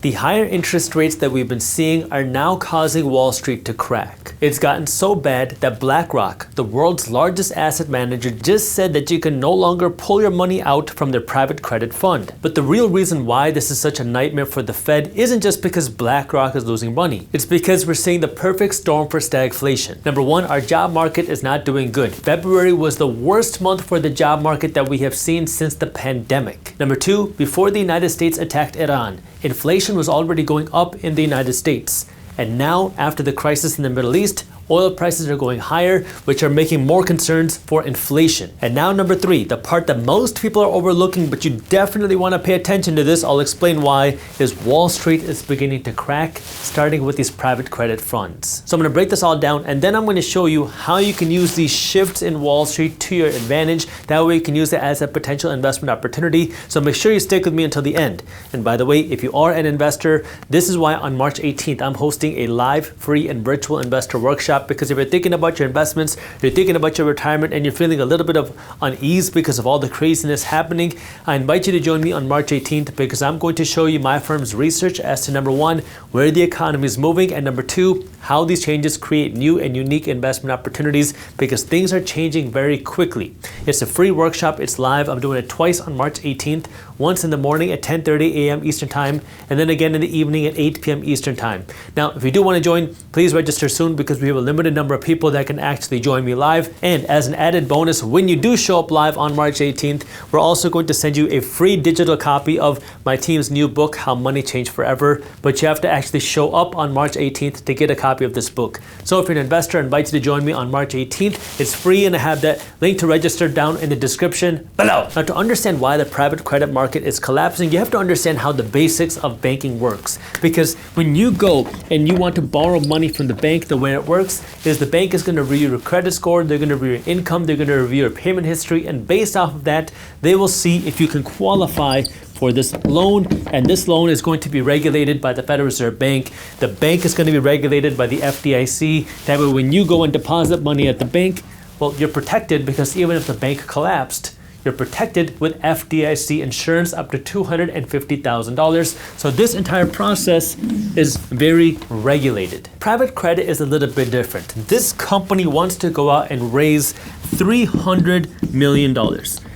The higher interest rates that we've been seeing are now causing Wall Street to crack. It's gotten so bad that BlackRock, the world's largest asset manager, just said that you can no longer pull your money out from their private credit fund. But the real reason why this is such a nightmare for the Fed isn't just because BlackRock is losing money. It's because we're seeing the perfect storm for stagflation. Number one, our job market is not doing good. February was the worst month for the job market that we have seen since the pandemic. Number two, before the United States attacked Iran, inflation was already going up in the United States. And now, after the crisis in the Middle East, oil prices are going higher, which are making more concerns for inflation. And now number three, the part that most people are overlooking, but you definitely want to pay attention to this, I'll explain why, is Wall Street is beginning to crack, starting with these private credit funds. So I'm going to break this all down, and then I'm going to show you how you can use these shifts in Wall Street to your advantage. That way you can use it as a potential investment opportunity. So make sure you stick with me until the end. And by the way, if you are an investor, this is why on March 18th, I'm hosting a live, free, and virtual investor workshop. Because if you're thinking about your investments, you're thinking about your retirement, and you're feeling a little bit of unease because of all the craziness happening, I invite you to join me on March 18th because I'm going to show you my firm's research as to number one, where the economy is moving, and number two, how these changes create new and unique investment opportunities because things are changing very quickly. It's a free workshop, it's live. I'm doing it twice on March 18th, once in the morning at 10:30 a.m. Eastern Time, and then again in the evening at 8 p.m. Eastern Time. Now, if you do want to join, please register soon because we have a limited number of people that can actually join me live. And as an added bonus, when you do show up live on March 18th, we're also going to send you a free digital copy of my team's new book, How Money Changed Forever. But you have to actually show up on March 18th to get a copy of this book. So if you're an investor, I invite you to join me on March 18th. It's free, and I have that link to register down in the description below. Now, to understand why the private credit market is collapsing, you have to understand how the basics of banking works. Because when you go and you want to borrow money from the bank, the way it works is the bank is going to review your credit score, they're going to review your income, they're going to review your payment history, and based off of that, they will see if you can qualify for this loan, and this loan is going to be regulated by the Federal Reserve Bank. The bank is going to be regulated by the FDIC. That way, when you go and deposit money at the bank, well, you're protected because even if the bank collapsed, you're protected with FDIC insurance up to $250,000. So this entire process is very regulated. Private credit is a little bit different. This company wants to go out and raise $300 million.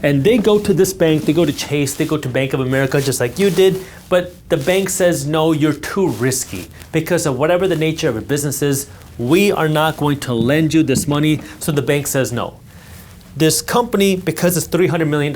And they go to this bank, they go to Chase, they go to Bank of America just like you did, but the bank says, no, you're too risky. Because of whatever the nature of your business is, we are not going to lend you this money, so the bank says no. This company, because it's $300 million,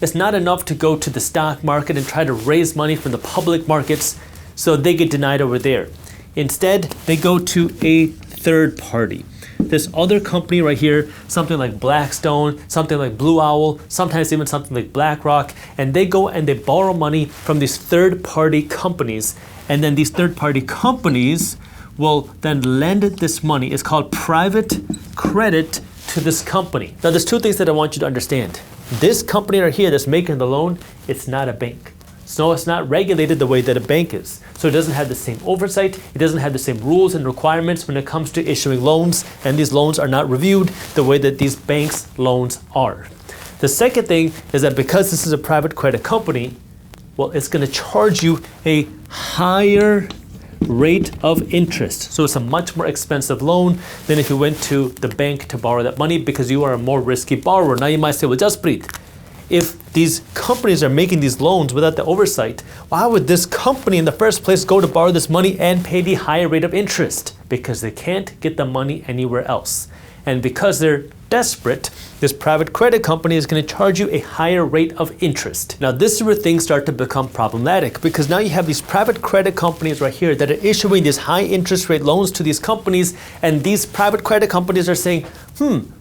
it's not enough to go to the stock market and try to raise money from the public markets, so they get denied over there. Instead, they go to a third party. This other company right here, something like Blackstone, something like Blue Owl, sometimes even something like BlackRock, and they go and they borrow money from these third-party companies, and then these third-party companies will then lend this money. It's called private credit to this company. Now, there's two things that I want you to understand. This company right here that's making the loan, it's not a bank. So it's not regulated the way that a bank is. So it doesn't have the same oversight, it doesn't have the same rules and requirements when it comes to issuing loans, and these loans are not reviewed the way that these banks' loans are. The second thing is that because this is a private credit company, well, it's going to charge you a higher rate of interest. So it's a much more expensive loan than if you went to the bank to borrow that money because you are a more risky borrower. Now you might say, well, Jaspreet, if these companies are making these loans without the oversight, why would this company in the first place go to borrow this money and pay the higher rate of interest? Because they can't get the money anywhere else. And because they're desperate, this private credit company is going to charge you a higher rate of interest. Now, this is where things start to become problematic because now you have these private credit companies right here that are issuing these high interest rate loans to these companies, and these private credit companies are saying,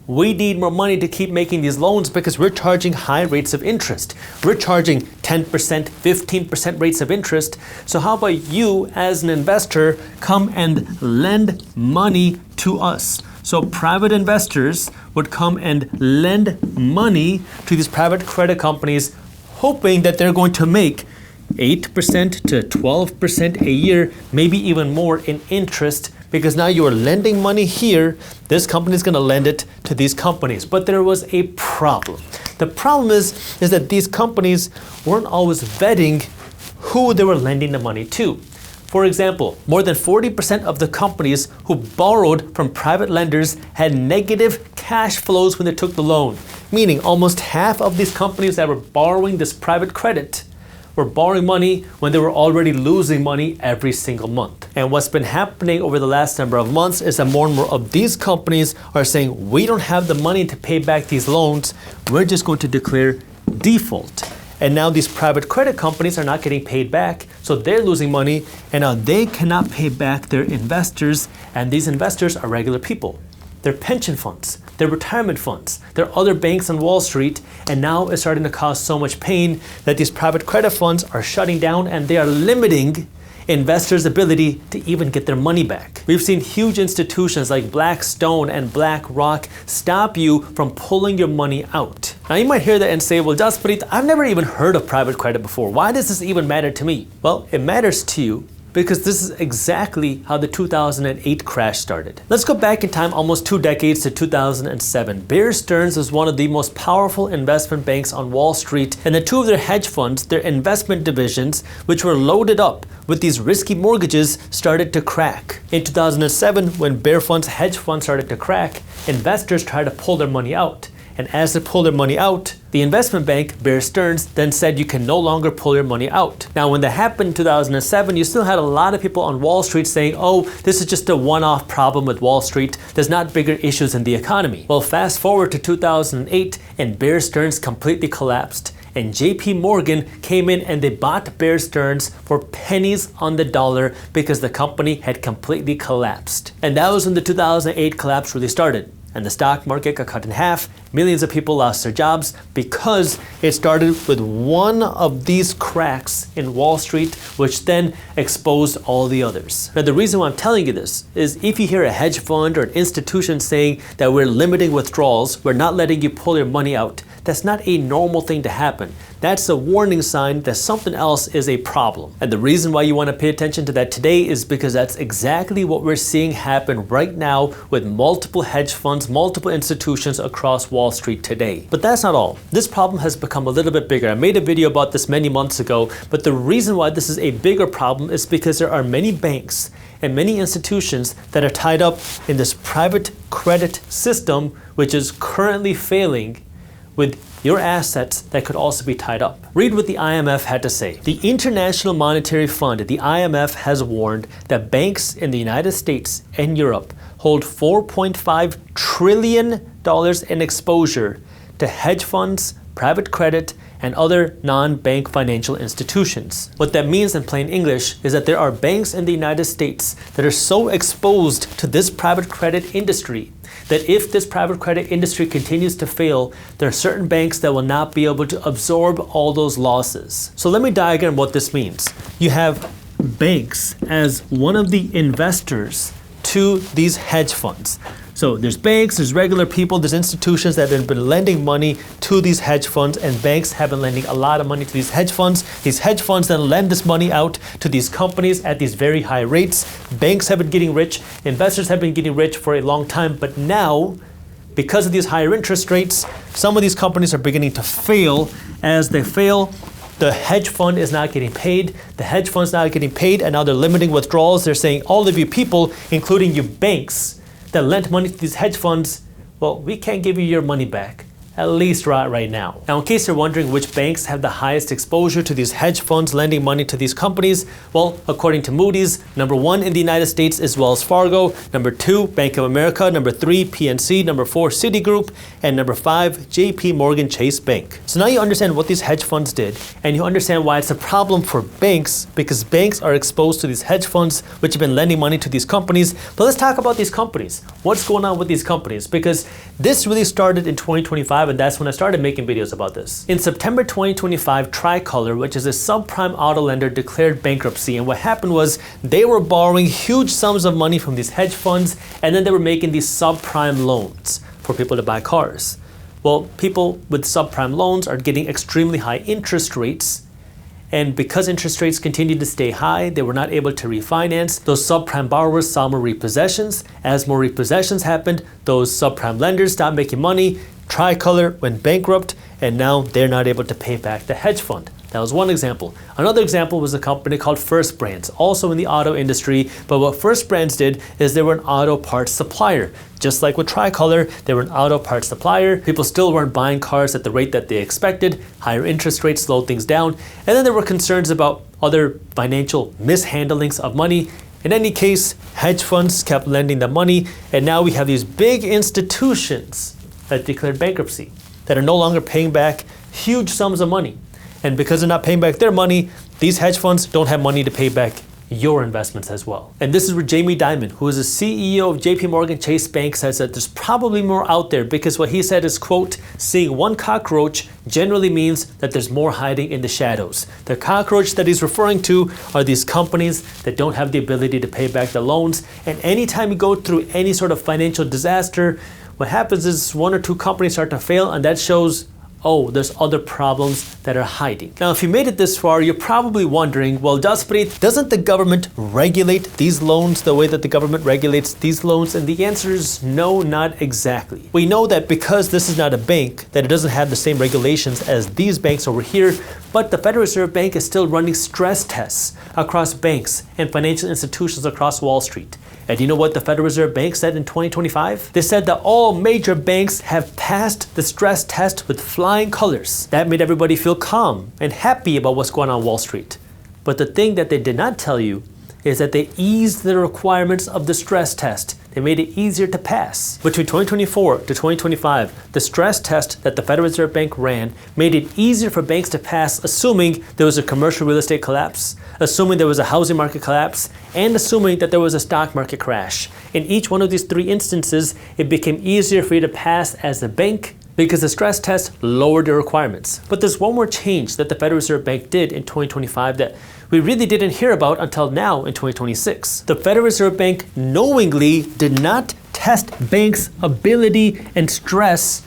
we need more money to keep making these loans because we're charging high rates of interest. We're charging 10%, 15% rates of interest. So how about you as an investor come and lend money to us? So private investors would come and lend money to these private credit companies, hoping that they're going to make 8% to 12% a year, maybe even more in interest, because now you are lending money here. This company is going to lend it to these companies. But there was a problem. The problem is that these companies weren't always vetting who they were lending the money to. For example, more than 40% of the companies who borrowed from private lenders had negative cash flows when they took the loan, meaning almost half of these companies that were borrowing this private credit were borrowing money when they were already losing money every single month. And what's been happening over the last number of months is that more and more of these companies are saying, we don't have the money to pay back these loans, we're just going to declare default. And now these private credit companies are not getting paid back, so they're losing money, and now they cannot pay back their investors, and these investors are regular people. They're pension funds, they're retirement funds, they're other banks on Wall Street, and now it's starting to cause so much pain that these private credit funds are shutting down and they are limiting investors' ability to even get their money back. We've seen huge institutions like Blackstone and BlackRock stop you from pulling your money out. Now you might hear that and say, well, Jaspreet, I've never even heard of private credit before. Why does this even matter to me? Well, it matters to you because this is exactly how the 2008 crash started. Let's go back in time almost 2 decades to 2007. Bear Stearns was one of the most powerful investment banks on Wall Street, and the two of their hedge funds, their investment divisions, which were loaded up with these risky mortgages, started to crack. In 2007, when Bear Fund's hedge fund started to crack, investors tried to pull their money out. And as they pulled their money out, the investment bank, Bear Stearns, then said you can no longer pull your money out. Now, when that happened in 2007, you still had a lot of people on Wall Street saying, oh, this is just a one-off problem with Wall Street. There's not bigger issues in the economy. Well, fast forward to 2008, and Bear Stearns completely collapsed. And JP Morgan came in and they bought Bear Stearns for pennies on the dollar because the company had completely collapsed. And that was when the 2008 collapse really started. And the stock market got cut in half. Millions of people lost their jobs because it started with one of these cracks in Wall Street, which then exposed all the others. Now, the reason why I'm telling you this is if you hear a hedge fund or an institution saying that we're limiting withdrawals, we're not letting you pull your money out, that's not a normal thing to happen. That's a warning sign that something else is a problem. And the reason why you want to pay attention to that today is because that's exactly what we're seeing happen right now with multiple hedge funds, multiple institutions across Wall Street today. But that's not all. This problem has become a little bit bigger. I made a video about this many months ago, but the reason why this is a bigger problem is because there are many banks and many institutions that are tied up in this private credit system, which is currently failing with your assets that could also be tied up. Read what the IMF had to say. The International Monetary Fund, the IMF, has warned that banks in the United States and Europe hold $4.5 trillion in exposure to hedge funds, private credit, and other non-bank financial institutions. What that means in plain English is that there are banks in the United States that are so exposed to this private credit industry that if this private credit industry continues to fail, there are certain banks that will not be able to absorb all those losses. So let me diagram what this means. You have banks as one of the investors to these hedge funds. So there's banks, there's regular people, there's institutions that have been lending money to these hedge funds, and banks have been lending a lot of money to these hedge funds. These hedge funds then lend this money out to these companies at these very high rates. Banks have been getting rich, investors have been getting rich for a long time, but now, because of these higher interest rates, some of these companies are beginning to fail. As they fail, the hedge fund is not getting paid, the hedge fund's not getting paid, and now they're limiting withdrawals. They're saying, all of you people, including you banks, that lent money to these hedge funds, well, we can't give you your money back, at least right now. Now, in case you're wondering which banks have the highest exposure to these hedge funds lending money to these companies, well, according to Moody's, number 1 in the United States is Wells Fargo, number 2, Bank of America, number 3, PNC, number 4, Citigroup, and number 5, JP Morgan Chase Bank. So now you understand what these hedge funds did, and you understand why it's a problem for banks, because banks are exposed to these hedge funds, which have been lending money to these companies. But let's talk about these companies. What's going on with these companies? Because this really started in 2025, and that's when I started making videos about this. In September 2025, Tricolor, which is a subprime auto lender, declared bankruptcy, and what happened was they were borrowing huge sums of money from these hedge funds, and then they were making these subprime loans for people to buy cars. Well, people with subprime loans are getting extremely high interest rates, and because interest rates continued to stay high, they were not able to refinance. Those subprime borrowers saw more repossessions. As more repossessions happened, those subprime lenders stopped making money. Tricolor went bankrupt, and now they're not able to pay back the hedge fund. That was one example. Another example was a company called First Brands, also in the auto industry. But what First Brands did is they were an auto parts supplier. Just like with Tricolor, they were an auto parts supplier. People still weren't buying cars at the rate that they expected. Higher interest rates slowed things down. And then there were concerns about other financial mishandlings of money. In any case, hedge funds kept lending the money, and now we have these big institutions that declared bankruptcy, that are no longer paying back huge sums of money. And because they're not paying back their money, these hedge funds don't have money to pay back your investments as well. And this is where Jamie Dimon, who is the CEO of JP Morgan Chase Bank, says that there's probably more out there, because what he said is, quote, seeing one cockroach generally means that there's more hiding in the shadows. The cockroach that he's referring to are these companies that don't have the ability to pay back the loans. And anytime you go through any sort of financial disaster, what happens is one or two companies start to fail, and that shows, oh, there's other problems that are hiding. Now, if you made it this far, you're probably wondering, well, Jaspreet, doesn't the government regulate these loans the way that the government regulates these loans? And the answer is no, not exactly. We know that because this is not a bank, that it doesn't have the same regulations as these banks over here, but the Federal Reserve Bank is still running stress tests across banks and financial institutions across Wall Street. And you know what the Federal Reserve Bank said in 2025? They said that all major banks have passed the stress test with flying colors. That made everybody feel calm and happy about what's going on Wall Street. But the thing that they did not tell you is that they eased the requirements of the stress test. They made it easier to pass. Between 2024 to 2025, the stress test that the Federal Reserve Bank ran made it easier for banks to pass, assuming there was a commercial real estate collapse, assuming there was a housing market collapse, and assuming that there was a stock market crash. In each one of these three instances, it became easier for you to pass as a bank because the stress test lowered the requirements. But there's one more change that the Federal Reserve Bank did in 2025 that we really didn't hear about until now in 2026. The Federal Reserve Bank knowingly did not test banks' ability and stress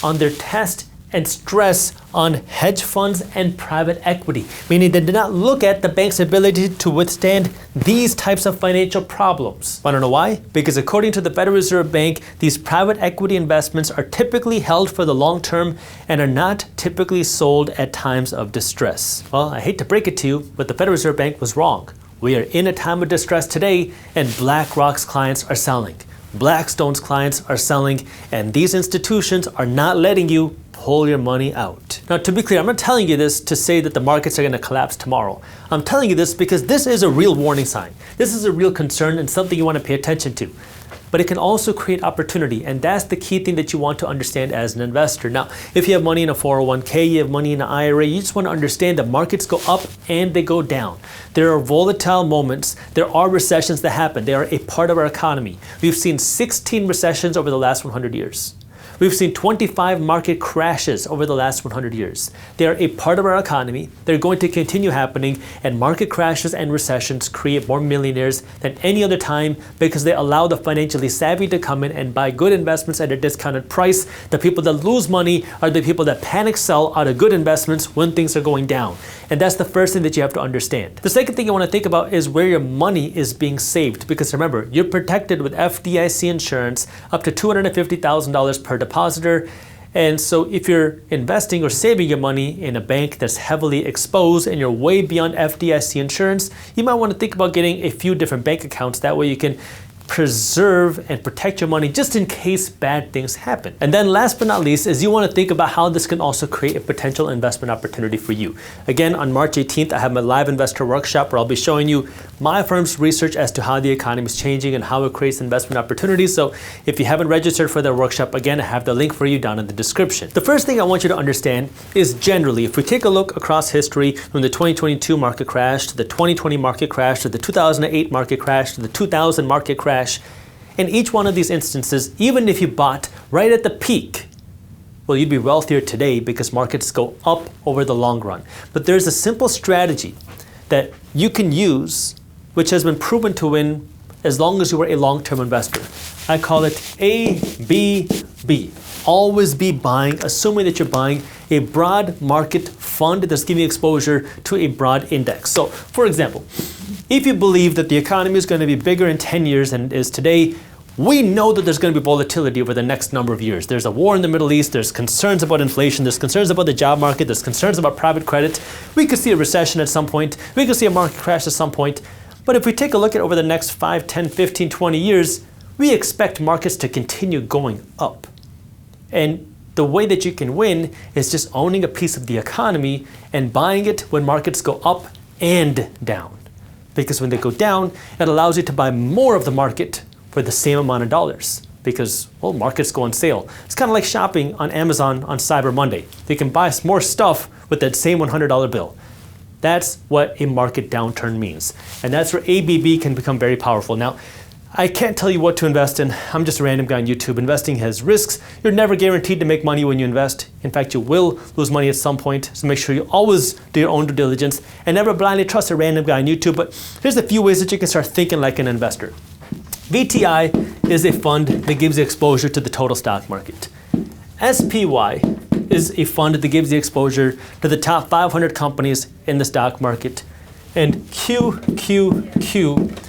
on their test and stress on hedge funds and private equity, meaning they did not look at the bank's ability to withstand these types of financial problems. Want to know why? Because according to the Federal Reserve Bank, these private equity investments are typically held for the long term and are not typically sold at times of distress. Well, I hate to break it to you, but the Federal Reserve Bank was wrong. We are in a time of distress today, and BlackRock's clients are selling. Blackstone's clients are selling, and these institutions are not letting you pull your money out. Now, to be clear, I'm not telling you this to say that the markets are going to collapse tomorrow. I'm telling you this because this is a real warning sign. This is a real concern and something you want to pay attention to. But it can also create opportunity, and that's the key thing that you want to understand as an investor. Now, if you have money in a 401k, you have money in an IRA, you just want to understand that markets go up and they go down. There are volatile moments. There are recessions that happen. They are a part of our economy. We've seen 16 recessions over the last 100 years. We've seen 25 market crashes over the last 100 years. They are a part of our economy. They're going to continue happening, and market crashes and recessions create more millionaires than any other time because they allow the financially savvy to come in and buy good investments at a discounted price. The people that lose money are the people that panic sell out of good investments when things are going down. And that's the first thing that you have to understand. The second thing you want to think about is where your money is being saved, because remember, you're protected with FDIC insurance up to $250,000 per depositor. And so if you're investing or saving your money in a bank that's heavily exposed and you're way beyond FDIC insurance, you might want to think about getting a few different bank accounts. That way you can preserve and protect your money just in case bad things happen. And then last but not least is you want to think about how this can also create a potential investment opportunity for you. Again, on March 18th, I have my live investor workshop where I'll be showing you my firm's research as to how the economy is changing and how it creates investment opportunities. So if you haven't registered for the workshop, again, I have the link for you down in the description. The first thing I want you to understand is generally, if we take a look across history from the 2022 market crash to the 2020 market crash to the 2008 market crash to the 2000 market crash, in each one of these instances, even if you bought right at the peak, well, you'd be wealthier today because markets go up over the long run. But there's a simple strategy that you can use, which has been proven to win as long as you were a long-term investor. I call it ABB. Always be buying, assuming that you're buying a broad market fund that's giving you exposure to a broad index. So, for example, if you believe that the economy is going to be bigger in 10 years than it is today, We know that there's going to be volatility over the next number of years. There's a war in the Middle East, there's concerns about inflation, there's concerns about the job market, there's concerns about private credit. We could see a recession at some point, we could see a market crash at some point. But if we take a look at over the next 5, 10, 15, 20 years, we expect markets to continue going up. And the way that you can win is just owning a piece of the economy and buying it when markets go up and down. Because when they go down, it allows you to buy more of the market for the same amount of dollars. Because, well, markets go on sale. It's kind of like shopping on Amazon on Cyber Monday. You can buy more stuff with that same $100 bill. That's what a market downturn means. And that's where ABB can become very powerful. Now, I can't tell you what to invest in. I'm just a random guy on YouTube. Investing has risks. You're never guaranteed to make money when you invest. In fact, you will lose money at some point. So make sure you always do your own due diligence and never blindly trust a random guy on YouTube. But here's a few ways that you can start thinking like an investor. VTI is a fund that gives you exposure to the total stock market. SPY is a fund that gives you exposure to the top 500 companies in the stock market. And QQQ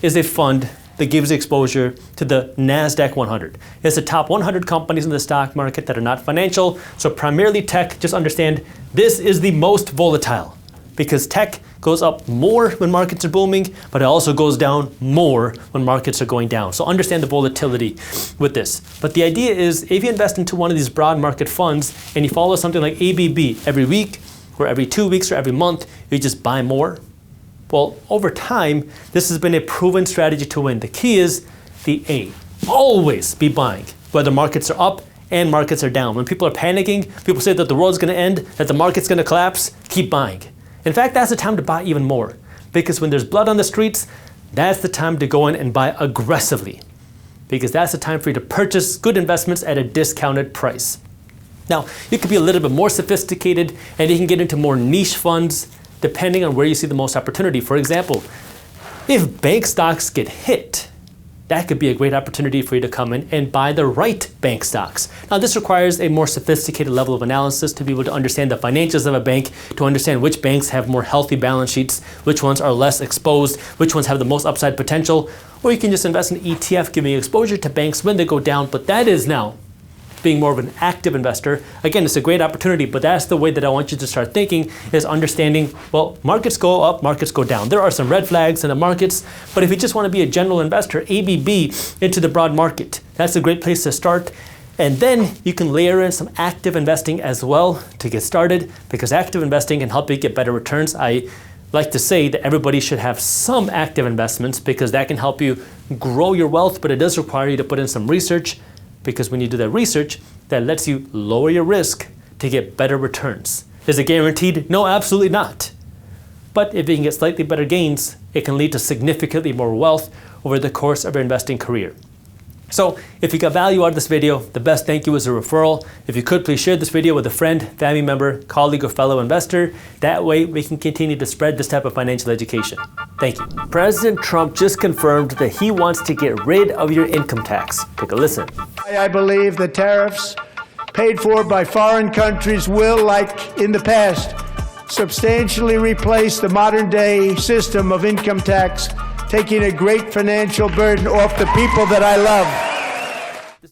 is a fund that gives exposure to the NASDAQ 100. It's the top 100 companies in the stock market that are not financial, so primarily tech. Just understand this is the most volatile because tech goes up more when markets are booming, but it also goes down more when markets are going down. So understand the volatility with this. But the idea is if you invest into one of these broad market funds and you follow something like ABB every week or every 2 weeks or every month, you just buy more. Well, over time, this has been a proven strategy to win. The key is the A. Always be buying, whether markets are up and markets are down. When people are panicking, people say that the world's going to end, that the market's going to collapse, keep buying. In fact, that's the time to buy even more. Because when there's blood on the streets, that's the time to go in and buy aggressively. Because that's the time for you to purchase good investments at a discounted price. Now, you could be a little bit more sophisticated and you can get into more niche funds depending on where you see the most opportunity. For example, if bank stocks get hit, that could be a great opportunity for you to come in and buy the right bank stocks. Now, this requires a more sophisticated level of analysis to be able to understand the financials of a bank, to understand which banks have more healthy balance sheets, which ones are less exposed, which ones have the most upside potential, or you can just invest in ETF, giving exposure to banks when they go down. But that is now being more of an active investor. Again, it's a great opportunity, but that's the way that I want you to start thinking, is understanding, well, markets go up, markets go down. There are some red flags in the markets, but if you just want to be a general investor, ABB into the broad market, that's a great place to start. And then you can layer in some active investing as well to get started, because active investing can help you get better returns. I like to say that everybody should have some active investments because that can help you grow your wealth, but it does require you to put in some research, because when you do that research, that lets you lower your risk to get better returns. Is it guaranteed? No, absolutely not. But if you can get slightly better gains, it can lead to significantly more wealth over the course of your investing career. So if you got value out of this video, the best thank you is a referral. If you could, please share this video with a friend, family member, colleague, or fellow investor. That way we can continue to spread this type of financial education. Thank you. President Trump just confirmed that he wants to get rid of your income tax. Take a listen. I believe the tariffs paid for by foreign countries will, like in the past, substantially replace the modern-day system of income tax, taking a great financial burden off the people that I love.